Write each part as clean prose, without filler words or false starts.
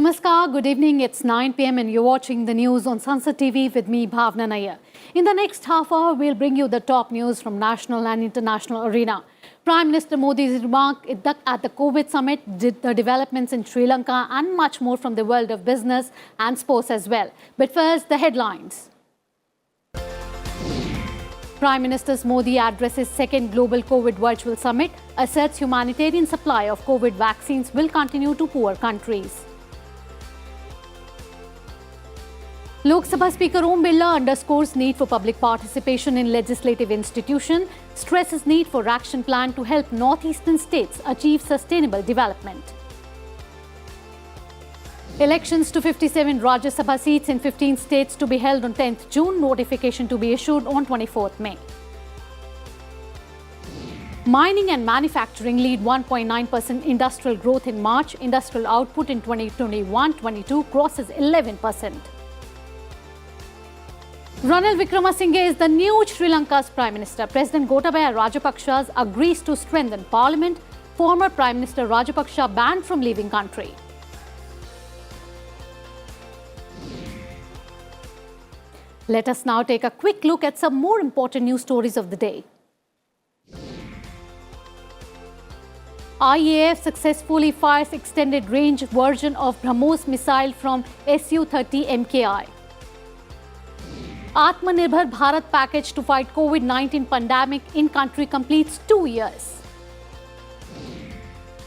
Namaskar, good evening. It's 9 p.m. and you're watching the news on Sansad TV with me, Bhawna Nayar. In the next half hour, we'll bring you the top news from national and international arena. Prime Minister Modi's remark at the COVID summit, the developments in Sri Lanka and much more from the world of business and sports as well. But first, the headlines. Prime Minister Modi addresses second global COVID virtual summit, asserts humanitarian supply of COVID vaccines will continue to poor countries. Lok Sabha Speaker Om Birla underscores need for public participation in legislative institution, stresses need for action plan to help northeastern states achieve sustainable development. Elections to 57 Rajya Sabha seats in 15 states to be held on 10th June, notification to be issued on 24th May. Mining and manufacturing lead 1.9% industrial growth in March. Industrial output in 2021-22 crosses 11%. Ranil Wickremesinghe is the new Sri Lanka's Prime Minister. President Gotabaya Rajapaksa agrees to strengthen Parliament. Former Prime Minister Rajapaksa banned from leaving country. Let us now take a quick look at some more important news stories of the day. IAF successfully fires extended range version of BrahMos missile from Su-30 MKI. Atmanirbhar Bharat package to fight COVID-19 pandemic in country completes 2 years.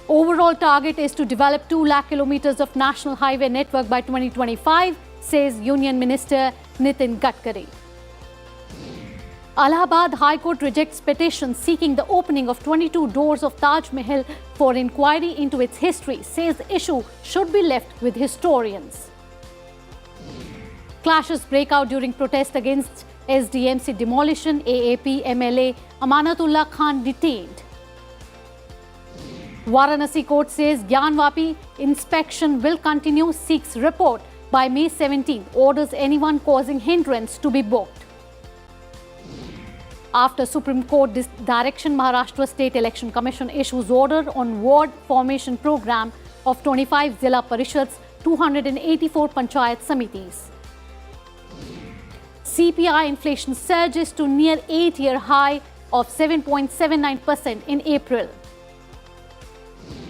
Overall target is to develop 2 lakh kilometers of national highway network by 2025, says Union Minister Nitin Gadkari. Allahabad High Court rejects petition seeking the opening of 22 doors of Taj Mahal for inquiry into its history, says the issue should be left with historians. Clashes break out during protest against SDMC demolition. AAP MLA Amanatullah Khan detained. Varanasi court says Gyanvapi inspection will continue, seeks report by May 17. Orders anyone causing hindrance to be booked. After Supreme Court direction, Maharashtra State Election Commission issues order on ward formation program of 25 Zilla Parishads, 284 Panchayat Samitis. CPI inflation surges to near 8-year high of 7.79% in April.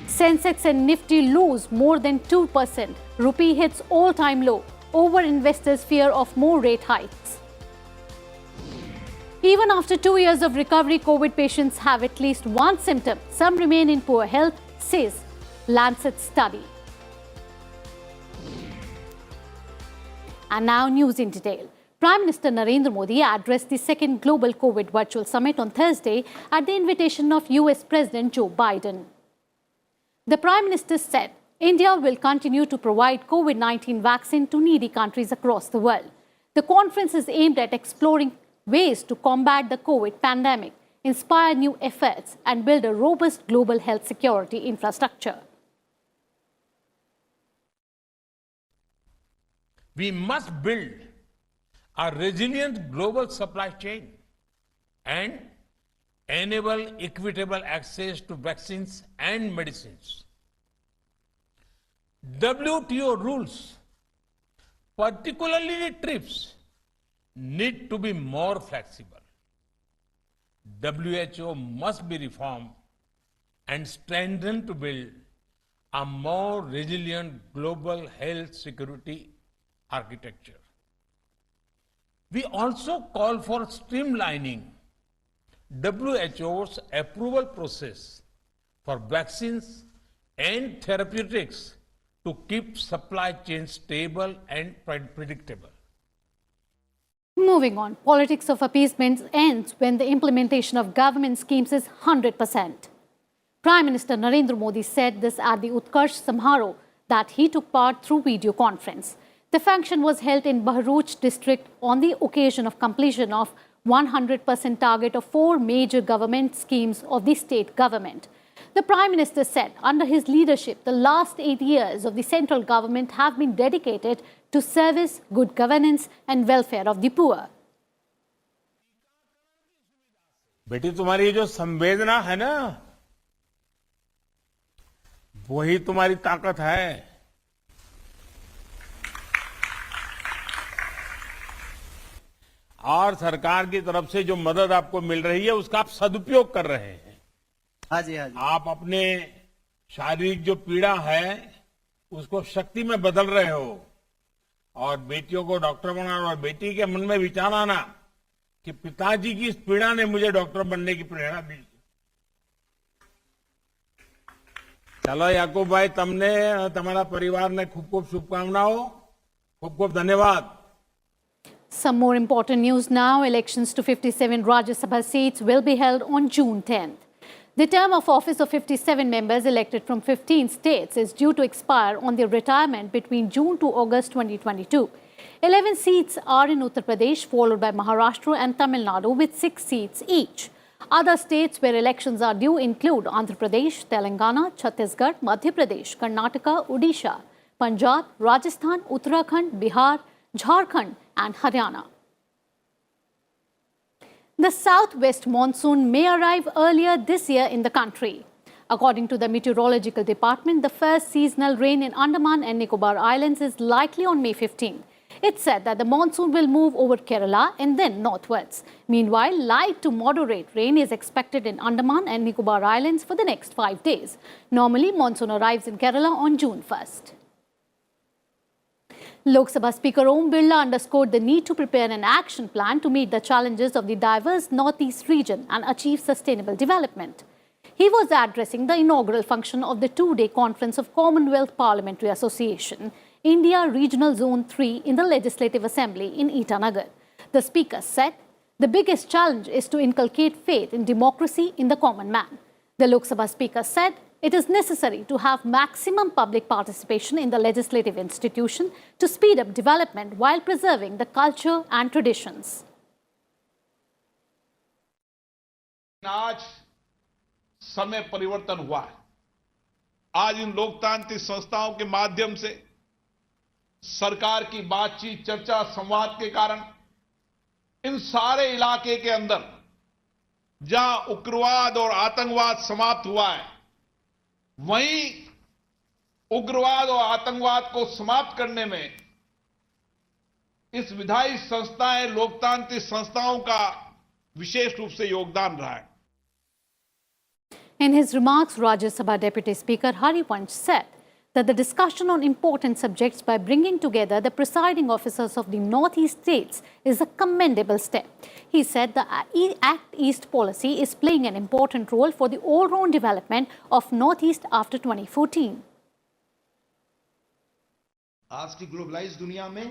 Sensex and Nifty lose more than 2%. Rupee hits all-time low over investors' fear of more rate hikes. Even after 2 years of recovery, COVID patients have at least one symptom. Some remain in poor health, says Lancet study. And now news in detail. Prime Minister Narendra Modi addressed the second global COVID virtual summit on Thursday at the invitation of US President Joe Biden. The Prime Minister said India will continue to provide COVID-19 vaccine to needy countries across the world. The conference is aimed at exploring ways to combat the COVID pandemic, inspire new efforts, and build a robust global health security infrastructure. We must build a resilient global supply chain and enable equitable access to vaccines and medicines. WTO rules, particularly TRIPS, need to be more flexible. WHO must be reformed and strengthened to build a more resilient global health security architecture. We also call for streamlining WHO's approval process for vaccines and therapeutics to keep supply chains stable and predictable. Moving on, politics of appeasement ends when the implementation of government schemes is 100%. Prime Minister Narendra Modi said this at the Utkarsh Samharoh that he took part through video conference. The function was held in Bharuch district on the occasion of completion of 100% target of 4 major government schemes of the state government. The Prime Minister said under his leadership, the last 8 years of the central government have been dedicated to service, good governance and welfare of the poor. बेटी तुम्हारी जो संवेदना है ना, वही तुम्हारी ताकत है। और सरकार की तरफ से जो मदद आपको मिल रही है उसका आप सदुपयोग कर रहे हैं। हाँ जी, हाँ जी। आप अपने शारीरिक जो पीड़ा है उसको शक्ति में बदल रहे हो और बेटियों को डॉक्टर बनाना और बेटी के मन में विचार आना कि पिताजी की इस पीड़ा ने मुझे डॉक्टर बनने की प्रेरणा दी। चलो याकूब भाई, તમને તમારા પરિવારને ખૂબ ખૂબ શુભકામનાઓ, ખૂબ ખૂબ ધન્યવાદ। Some more important news now. Elections to 57 Rajya Sabha seats will be held on June 10th. The term of office of 57 members elected from 15 states is due to expire on their retirement between June to August 2022. 11 seats are in Uttar Pradesh, followed by Maharashtra and Tamil Nadu with 6 seats each. Other states where elections are due include Andhra Pradesh, Telangana, Chhattisgarh, Madhya Pradesh, Karnataka, Odisha, Punjab, Rajasthan, Uttarakhand, Bihar, Jharkhand and Haryana. The southwest monsoon may arrive earlier this year in the country. According to the Meteorological Department, the first seasonal rain in Andaman and Nicobar Islands is likely on May 15. It's said that the monsoon will move over Kerala and then northwards. Meanwhile, light to moderate rain is expected in Andaman and Nicobar Islands for the next 5 days. Normally, monsoon arrives in Kerala on June 1st. Lok Sabha Speaker Om Birla underscored the need to prepare an action plan to meet the challenges of the diverse Northeast region and achieve sustainable development. He was addressing the inaugural function of the two-day conference of Commonwealth Parliamentary Association, India Regional Zone 3 in the Legislative Assembly in Itanagar. The Speaker said, the biggest challenge is to inculcate faith in democracy in the common man. The Lok Sabha Speaker said, it is necessary to have maximum public participation in the legislative institution to speed up development while preserving the culture and traditions. आज समय परिवर्तन हुआ है। आज इन लोकतांत्रिक संस्थाओं के माध्यम से सरकार की बातचीत, चर्चा, संवाद के कारण इन सारे इलाके के अंदर जहां उग्रवाद और आतंकवाद समाप्त हुआ है, वहीं उग्रवाद और आतंकवाद को समाप्त करने में इस विधायी संस्थाएं, लोकतांत्रिक संस्थाओं का विशेष रूप से योगदान रहा है। In his remarks, Rajya Sabha Deputy Speaker Harivansh said that the discussion on important subjects by bringing together the presiding officers of the Northeast states is a commendable step. He said the Act East policy is playing an important role for the all-round development of Northeast after 2014. आज की globalise दुनिया में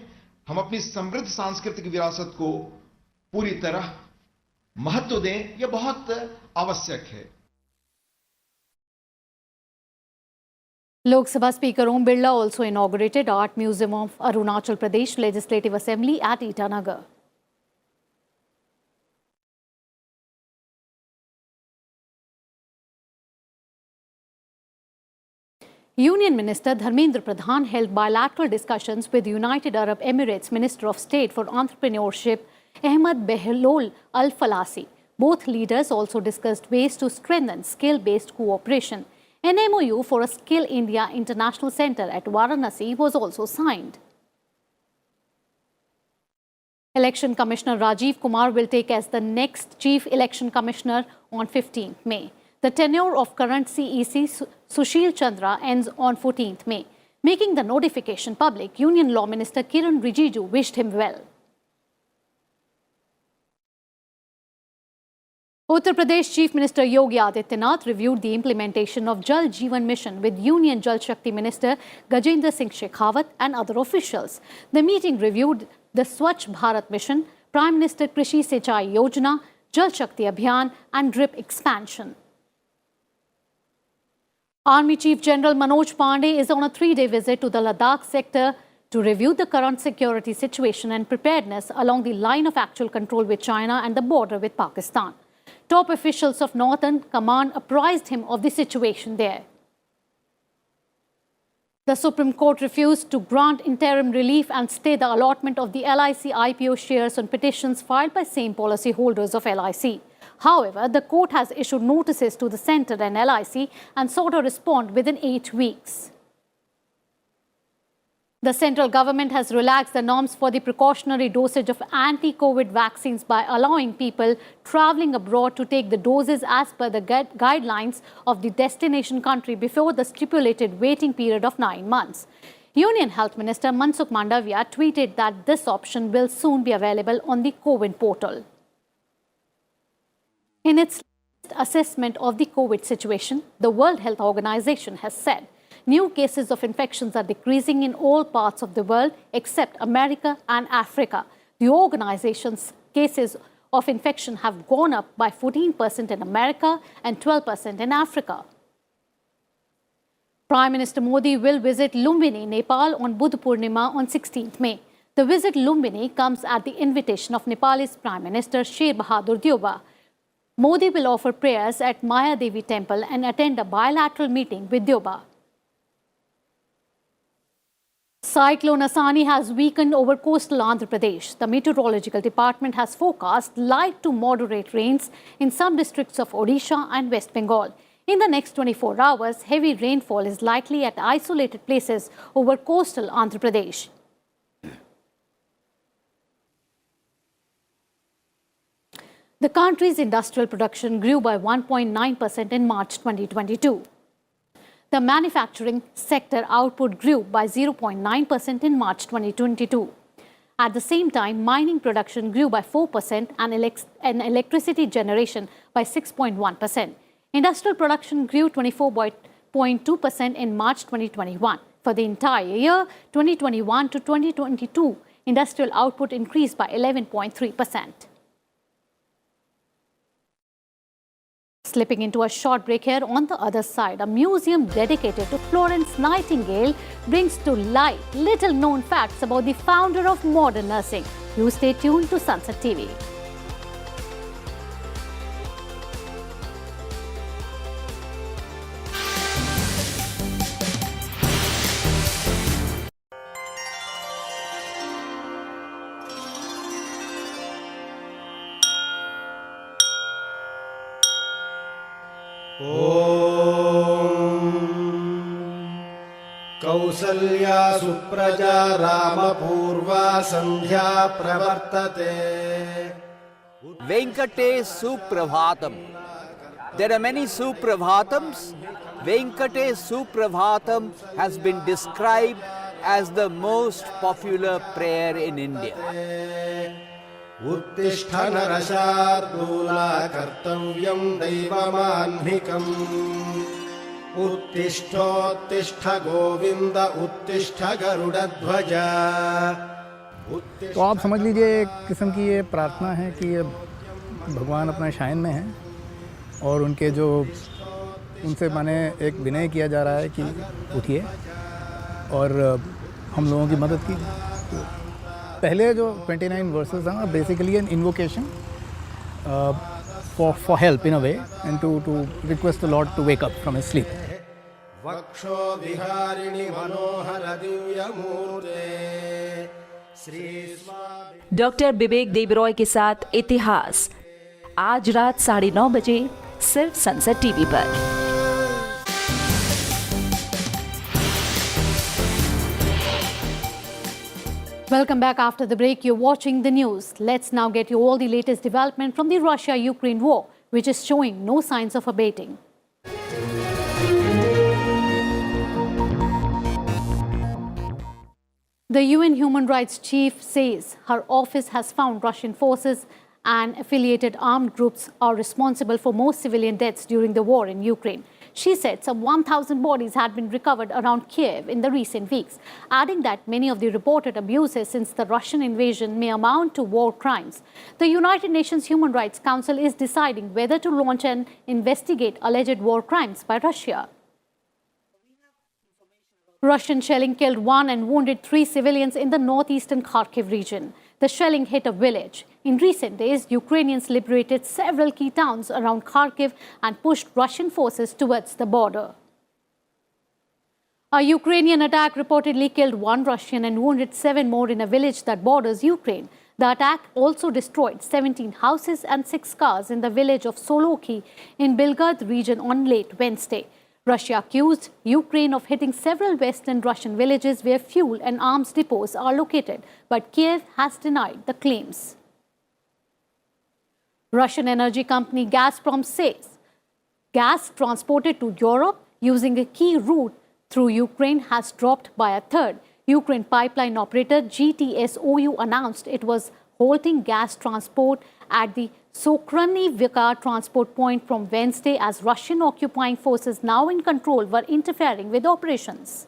हम अपनी समृद्ध सांस्कृतिक विरासत को पूरी तरह महत्व दें, यह बहुत आवश्यक है। Lok Sabha Speaker Om Birla also inaugurated Art Museum of Arunachal Pradesh Legislative Assembly at Itanagar. Union Minister Dharmendra Pradhan held bilateral discussions with United Arab Emirates Minister of State for Entrepreneurship Ahmed Behlol Al Falasi. Both leaders also discussed ways to strengthen skill-based cooperation. An MOU for a Skill India International Center at Varanasi was also signed. Election Commissioner Rajiv Kumar will take as the next Chief Election Commissioner on 15th May. The tenure of current CEC Sushil Chandra ends on 14th May. Making the notification public, Union Law Minister Kiran Rijiju wished him well. Uttar Pradesh Chief Minister Yogi Adityanath reviewed the implementation of Jal Jeevan Mission with Union Jal Shakti Minister Gajendra Singh Shekhawat and other officials. The meeting reviewed the Swachh Bharat Mission, Prime Minister Krishi Sinchai Yojana, Jal Shakti Abhiyan and drip expansion. Army Chief General Manoj Pandey is on a 3-day visit to the Ladakh sector to review the current security situation and preparedness along the line of actual control with China and the border with Pakistan. Top officials of Northern Command apprised him of the situation there. The Supreme Court refused to grant interim relief and stay the allotment of the LIC IPO shares on petitions filed by same policy holders of LIC. However, the court has issued notices to the centre and LIC and sought a response within 8 weeks. The central government has relaxed the norms for the precautionary dosage of anti-COVID vaccines by allowing people traveling abroad to take the doses as per the guidelines of the destination country before the stipulated waiting period of 9 months. Union Health Minister Mansukh Mandavia tweeted that this option will soon be available on the COVID portal. In its assessment of the COVID situation, the World Health Organization has said new cases of infections are decreasing in all parts of the world except America and Africa. The organization's cases of infection have gone up by 14% in America and 12% in Africa. Prime Minister Modi will visit Lumbini, Nepal on Buddha Purnima on 16th May. The visit Lumbini comes at the invitation of Nepal's Prime Minister Sher Bahadur Deuba. Modi will offer prayers at Maya Devi Temple and attend a bilateral meeting with Deuba. Cyclone Asani has weakened over coastal Andhra Pradesh. The Meteorological Department has forecast light to moderate rains in some districts of Odisha and West Bengal. In the next 24 hours, heavy rainfall is likely at isolated places over coastal Andhra Pradesh. The country's industrial production grew by 1.9% in March 2022. The manufacturing sector output grew by 0.9% in March 2022. At the same time, mining production grew by 4% and electricity generation by 6.1%. Industrial production grew 24.2% in March 2021. For the entire year, 2021 to 2022, industrial output increased by 11.3%. Slipping into a short break here, on the other side, a museum dedicated to Florence Nightingale brings to light little-known facts about the founder of modern nursing. You stay tuned to Sansad TV. Kausalya Supraja रामपूर्वा संध्या प्रवर्तते. Venkatesh Suprabhatam. There are many Suprabhatams. Venkatesh Suprabhatam has been described as the most popular prayer in India. उत्तिष्ठ नरशार्दूला कर्तव्यं दैवमाह्निकम्. उत्तिष्ठोत्तिष्ठ गोविंद उत्तिष्ठ गरुड़ध्वज. तो आप समझ लीजिए एक किस्म की ये प्रार्थना है कि ये भगवान अपना शायन में हैं और उनके जो उनसे माने एक विनय किया जा रहा है कि उठिए और हम लोगों की मदद कीजिए. पहले जो 29 वर्सेस हैं basically an invocation for help in a way and to request the Lord to wake up from his sleep. वक्षो विहारिणि Manohar Divya मूर्ते Shri. Doctor विवेक देबरॉय के साथ इतिहास आज रात 9:30 बजे सिर्फ संसद टीवी पर. Welcome back after the break. You're watching the news. Let's now get you all the latest development from the Russia-Ukraine war, which is showing no signs of abating. The UN Human Rights Chief says her office has found Russian forces and affiliated armed groups are responsible for most civilian deaths during the war in Ukraine. She said some 1,000 bodies had been recovered around Kiev in the recent weeks, adding that many of the reported abuses since the Russian invasion may amount to war crimes. The United Nations Human Rights Council is deciding whether to launch and investigate alleged war crimes by Russia. Russian shelling killed 1 and wounded 3 civilians in the northeastern Kharkiv region. The shelling hit a village. In recent days, Ukrainians liberated several key towns around Kharkiv and pushed Russian forces towards the border. A Ukrainian attack reportedly killed 1 Russian and wounded 7 more in a village that borders Ukraine. The attack also destroyed 17 houses and 6 cars in the village of Soloki in Belgorod region on late Wednesday. Russia accused Ukraine of hitting several western Russian villages where fuel and arms depots are located, but Kiev has denied the claims. Russian energy company Gazprom says gas transported to Europe using a key route through Ukraine has dropped by a third. Ukraine pipeline operator GTSOU announced it was halting gas transport at the Sokhrany-Vika transport point from Wednesday as Russian occupying forces now in control were interfering with operations.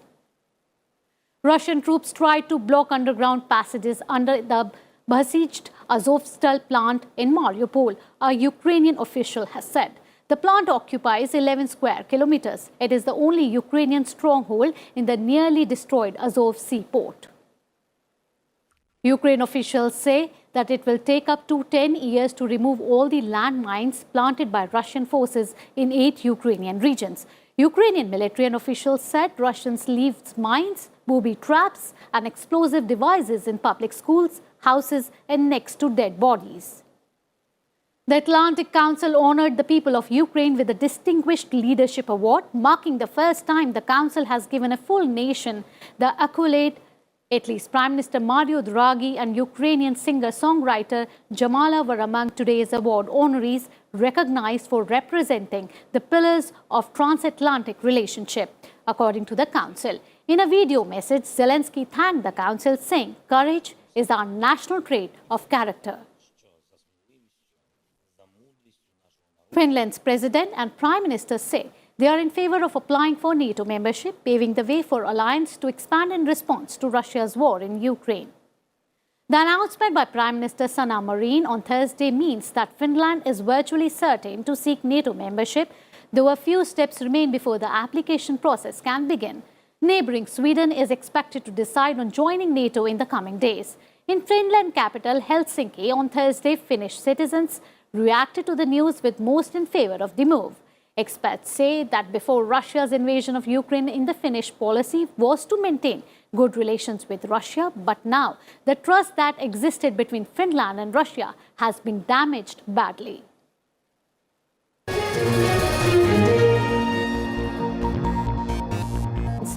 Russian troops tried to block underground passages under the besieged Azovstal plant in Mariupol, a Ukrainian official has said. The plant occupies 11 square kilometers. It is the only Ukrainian stronghold in the nearly destroyed Azov Sea port. Ukraine officials say that it will take up to 10 years to remove all the landmines planted by Russian forces in 8 Ukrainian regions. Ukrainian military and officials said Russians leave mines, booby traps and explosive devices in public schools, houses and next to dead bodies. The Atlantic Council honored the people of Ukraine with a Distinguished Leadership Award, marking the first time the Council has given a full nation the accolade. Italy's Prime Minister Mario Draghi and Ukrainian singer-songwriter Jamala were among today's award honorees, recognized for representing the pillars of transatlantic relationship, according to the Council. In a video message, Zelensky thanked the Council, saying, "Courage is our national trait of character." Finland's president and prime minister say they are in favor of applying for NATO membership, paving the way for alliance to expand in response to Russia's war in Ukraine. The announcement by Prime Minister Sanna Marin on Thursday means that Finland is virtually certain to seek NATO membership, though a few steps remain before the application process can begin. Neighbouring Sweden is expected to decide on joining NATO in the coming days. In Finland capital Helsinki on Thursday, Finnish citizens reacted to the news with most in favour of the move. Experts say that before Russia's invasion of Ukraine, in the Finnish policy was to maintain good relations with Russia, but now the trust that existed between Finland and Russia has been damaged badly.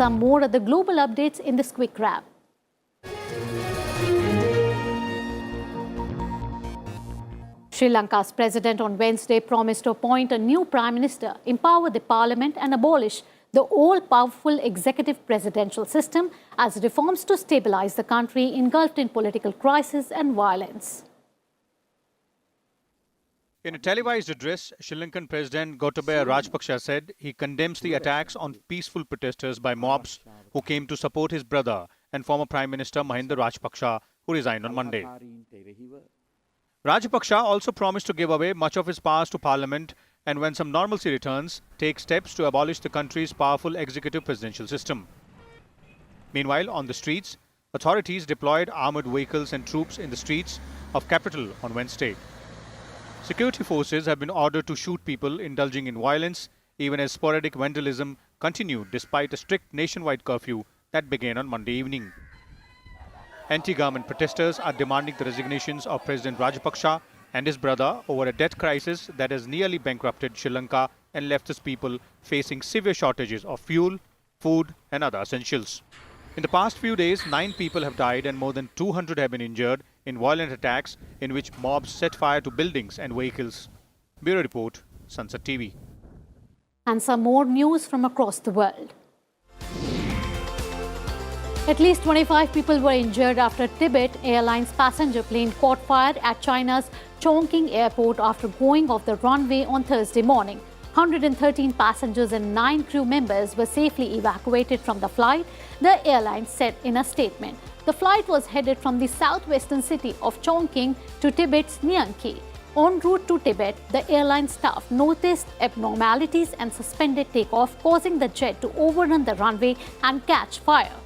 Some more of the global updates in this quick wrap. Sri Lanka's president on Wednesday promised to appoint a new prime minister, empower the parliament and abolish the all-powerful executive presidential system as reforms to stabilize the country engulfed in political crisis and violence. In a televised address, Sri Lankan President Gotabaya Rajapaksa said he condemns the attacks on peaceful protesters by mobs who came to support his brother and former Prime Minister Mahinda Rajapaksa, who resigned on Monday. Rajapaksa also promised to give away much of his powers to Parliament and, when some normalcy returns, take steps to abolish the country's powerful executive presidential system. Meanwhile, on the streets, authorities deployed armoured vehicles and troops in the streets of capital on Wednesday. Security forces have been ordered to shoot people indulging in violence, even as sporadic vandalism continued despite a strict nationwide curfew that began on Monday evening. Anti-government protesters are demanding the resignations of President Rajapaksa and his brother over a debt crisis that has nearly bankrupted Sri Lanka and left its people facing severe shortages of fuel, food and other essentials. In the past few days, 9 people have died and more than 200 have been injured in violent attacks in which mobs set fire to buildings and vehicles. Bureau Report, Sansad TV. And some more news from across the world. At least 25 people were injured after Tibet Airlines passenger plane caught fire at China's Chongqing airport after going off the runway on Thursday morning. 113 passengers and 9 crew members were safely evacuated from the flight, the airline said in a statement. The flight was headed from the southwestern city of Chongqing to Tibet's Nyanki. En route to Tibet, the airline staff noticed abnormalities and suspended takeoff, causing the jet to overrun the runway and catch fire.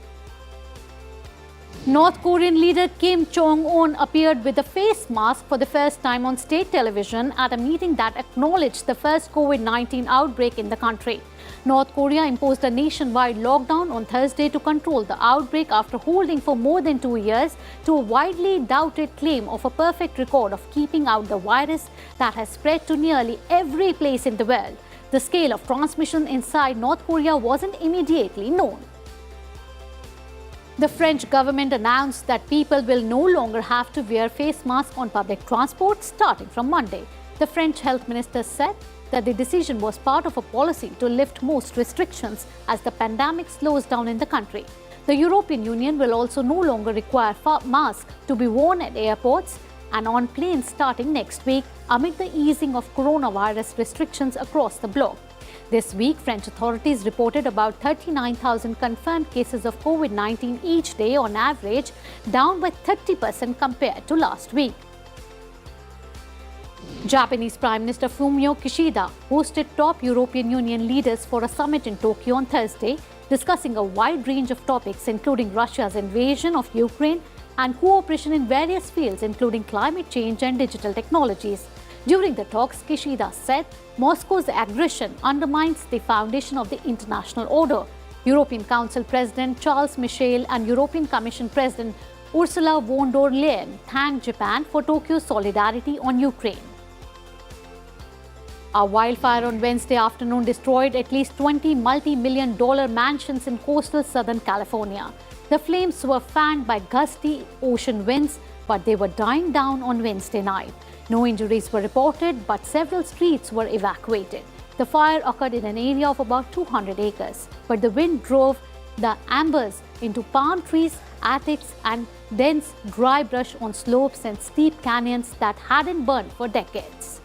North Korean leader Kim Jong-un appeared with a face mask for the first time on state television at a meeting that acknowledged the first COVID-19 outbreak in the country. North Korea imposed a nationwide lockdown on Thursday to control the outbreak after holding for more than 2 years to a widely doubted claim of a perfect record of keeping out the virus that has spread to nearly every place in the world. The scale of transmission inside North Korea wasn't immediately known. The French government announced that people will no longer have to wear face masks on public transport starting from Monday. The French health minister said that the decision was part of a policy to lift most restrictions as the pandemic slows down in the country. The European Union will also no longer require masks to be worn at airports and on planes starting next week amid the easing of coronavirus restrictions across the bloc. This week, French authorities reported about 39,000 confirmed cases of COVID-19 each day on average, down by 30% compared to last week. Japanese Prime Minister Fumio Kishida hosted top European Union leaders for a summit in Tokyo on Thursday, discussing a wide range of topics including Russia's invasion of Ukraine and cooperation in various fields including climate change and digital technologies. During the talks, Kishida said Moscow's aggression undermines the foundation of the international order. European Council President Charles Michel and European Commission President Ursula von der Leyen thanked Japan for Tokyo's solidarity on Ukraine. A wildfire on Wednesday afternoon destroyed at least 20 multi-million-dollar mansions in coastal Southern California. The flames were fanned by gusty ocean winds, but they were dying down on Wednesday night. No injuries were reported, but several streets were evacuated. The fire occurred in an area of about 200 acres, but the wind drove the embers into palm trees, attics, and dense dry brush on slopes and steep canyons that hadn't burned for decades.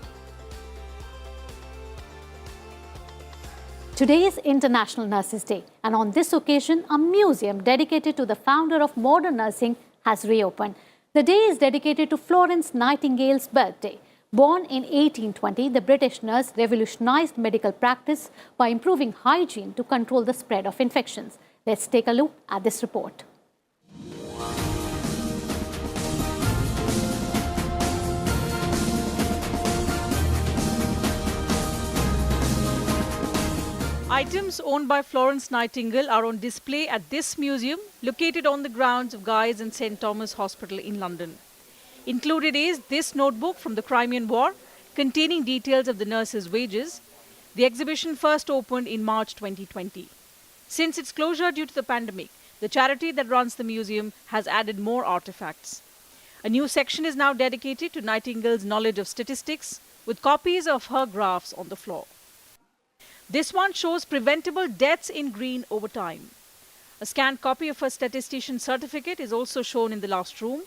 Today is International Nurses Day, and on this occasion, a museum dedicated to the founder of modern nursing has reopened. The day is dedicated to Florence Nightingale's birthday. Born in 1820, the British nurse revolutionized medical practice by improving hygiene to control the spread of infections. Let's take a look at this report. Items owned by Florence Nightingale are on display at this museum, located on the grounds of Guy's and St. Thomas Hospital in London. Included is this notebook from the Crimean War, containing details of the nurses' wages. The exhibition first opened in March 2020. Since its closure due to the pandemic, the charity that runs the museum has added more artifacts. A new section is now dedicated to Nightingale's knowledge of statistics, with copies of her graphs on the floor. This one shows preventable deaths in green over time. A scanned copy of her statistician certificate is also shown in the last room.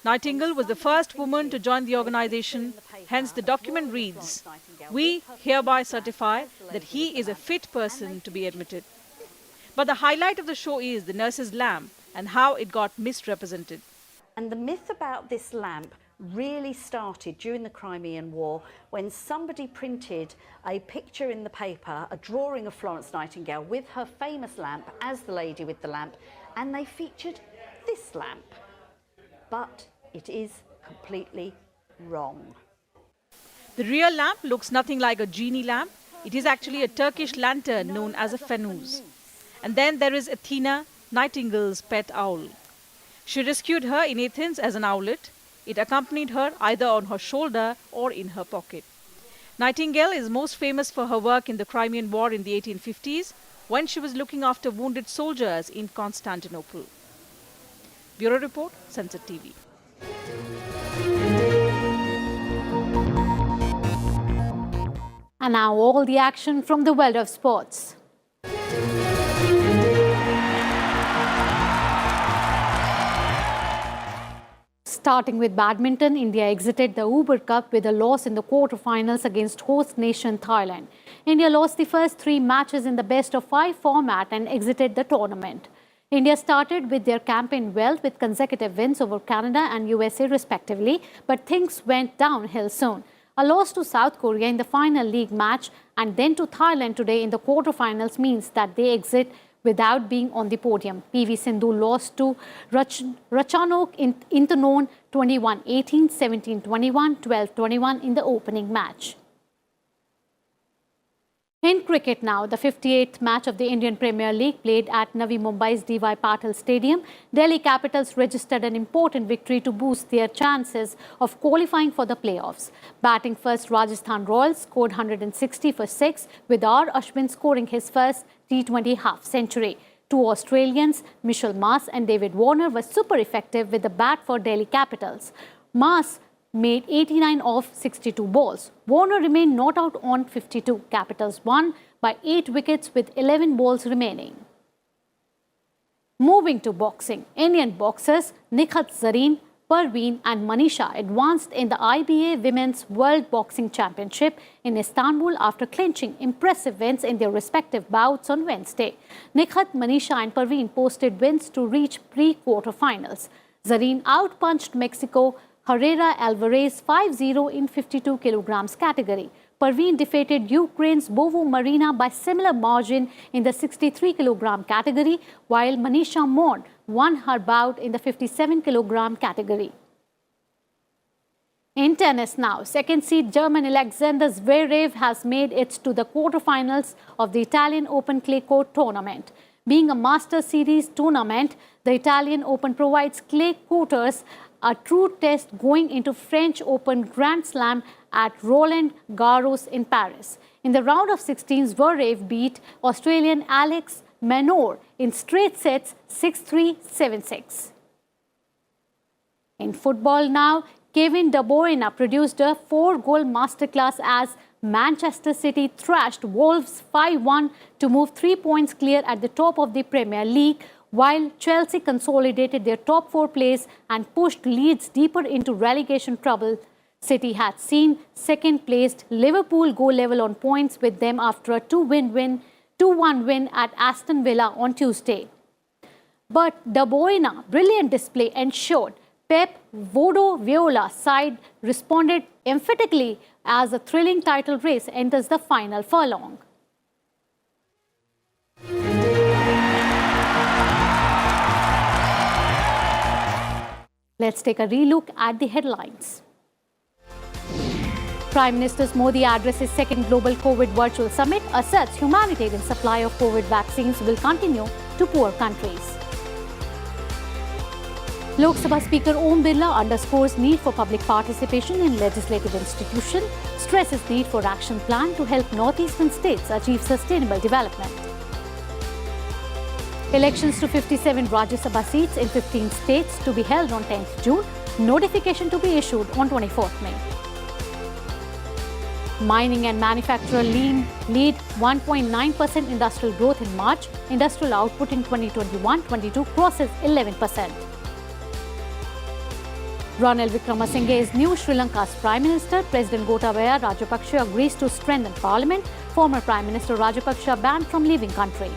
Nightingale was the first woman to join the organization, hence the document reads, "We hereby certify that he is a fit person to be admitted." But the highlight of the show is the nurse's lamp and how it got misrepresented. And the myth about this lamp really started during the Crimean War when somebody printed a picture in the paper, a drawing of Florence Nightingale with her famous lamp as the lady with the lamp, and they featured this lamp. But it is completely wrong. The real lamp looks nothing like a genie lamp. It is actually a Turkish lantern known as a fanus. And then there is Teena, Nightingale's pet owl. She rescued her in Athens as an owlet. It accompanied her either on her shoulder or in her pocket. Nightingale is most famous for her work in the Crimean War in the 1850s, when she was looking after wounded soldiers in Constantinople. Bureau Report, Sansad TV. And now all the action from the world of sports. Starting with badminton, India exited the Uber Cup with a loss in the quarterfinals against host nation Thailand. India lost the first 3 matches in the best-of-5 format and exited the tournament. India started with their campaign well with consecutive wins over Canada and USA respectively, but things went downhill soon. A loss to South Korea in the final league match and then to Thailand today in the quarterfinals means that they exit without being on the podium. PV Sindhu lost to Ratchanok Intanon 21-18, 17-21, 12-21 in the opening match. In cricket now, the 58th match of the Indian Premier League played at Navi Mumbai's D.Y. Patil Stadium. Delhi Capitals registered an important victory to boost their chances of qualifying for the playoffs. Batting first, Rajasthan Royals scored 160 for 6, with R. Ashwin scoring his first T20 half-century. Two Australians, Mishra and David Warner, were super effective with the bat for Delhi Capitals. Mas made 89 of 62 balls. Warner remained not out on 52. Capitals won by 8 wickets with 11 balls remaining. Moving to boxing, Indian boxers Nikhat Zareen, Parveen and Manisha advanced in the IBA Women's World Boxing Championship in Istanbul after clinching impressive wins in their respective bouts on Wednesday. Nikhat, Manisha and Parveen posted wins to reach pre-quarterfinals. Zareen outpunched Mexico Herrera Alvarez 5-0 in 52 kilograms category. Parveen defeated Ukraine's Bovo Marina by similar margin in the 63 kilogram category, while Manisha Mon won her bout in the 57 kilogram category. In tennis now, second seed German Alexander Zverev has made it to the quarterfinals of the Italian Open clay court tournament. Being a Master Series tournament, the Italian Open provides clay courters a true test going into French Open Grand Slam at Roland Garros in Paris. In the round of 16, Zverev beat Australian Alex Manor in straight sets 6-3, 7-6. In football now, Kevin De Bruyne produced a 4-goal masterclass as Manchester City thrashed Wolves 5-1 to move 3 points clear at the top of the Premier League, while Chelsea consolidated their top 4 place and pushed Leeds deeper into relegation trouble. City had seen second-placed Liverpool go level on points with them after a 2-1 win at Aston Villa on Tuesday. But De Bruyne's brilliant display ensured Pep Vodo Viola's side responded emphatically as a thrilling title race enters the final furlong. Let's take a relook at the headlines. Prime Minister Modi addresses second global COVID virtual summit, asserts humanitarian supply of COVID vaccines will continue to poor countries. Lok Sabha Speaker Om Birla underscores need for public participation in legislative institutions, stresses need for action plan to help northeastern states achieve sustainable development. Elections to 57 Rajya Sabha seats in 15 states to be held on 10th June. Notification to be issued on 24th May. Mining and manufacturer lead 1.9% industrial growth in March. Industrial output in 2021-22 crosses 11%. Ranil Wickremesinghe is new Sri Lanka's Prime Minister. President Gotabaya Rajapaksa agrees to strengthen Parliament. Former Prime Minister Rajapaksa banned from leaving country.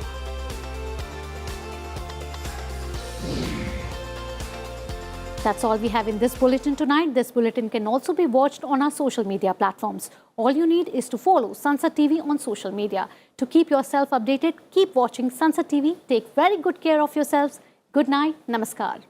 That's all we have in this bulletin tonight. This bulletin can also be watched on our social media platforms. All you need is to follow Sansad TV on social media. To keep yourself updated, keep watching Sansad TV. Take very good care of yourselves. Good night. Namaskar.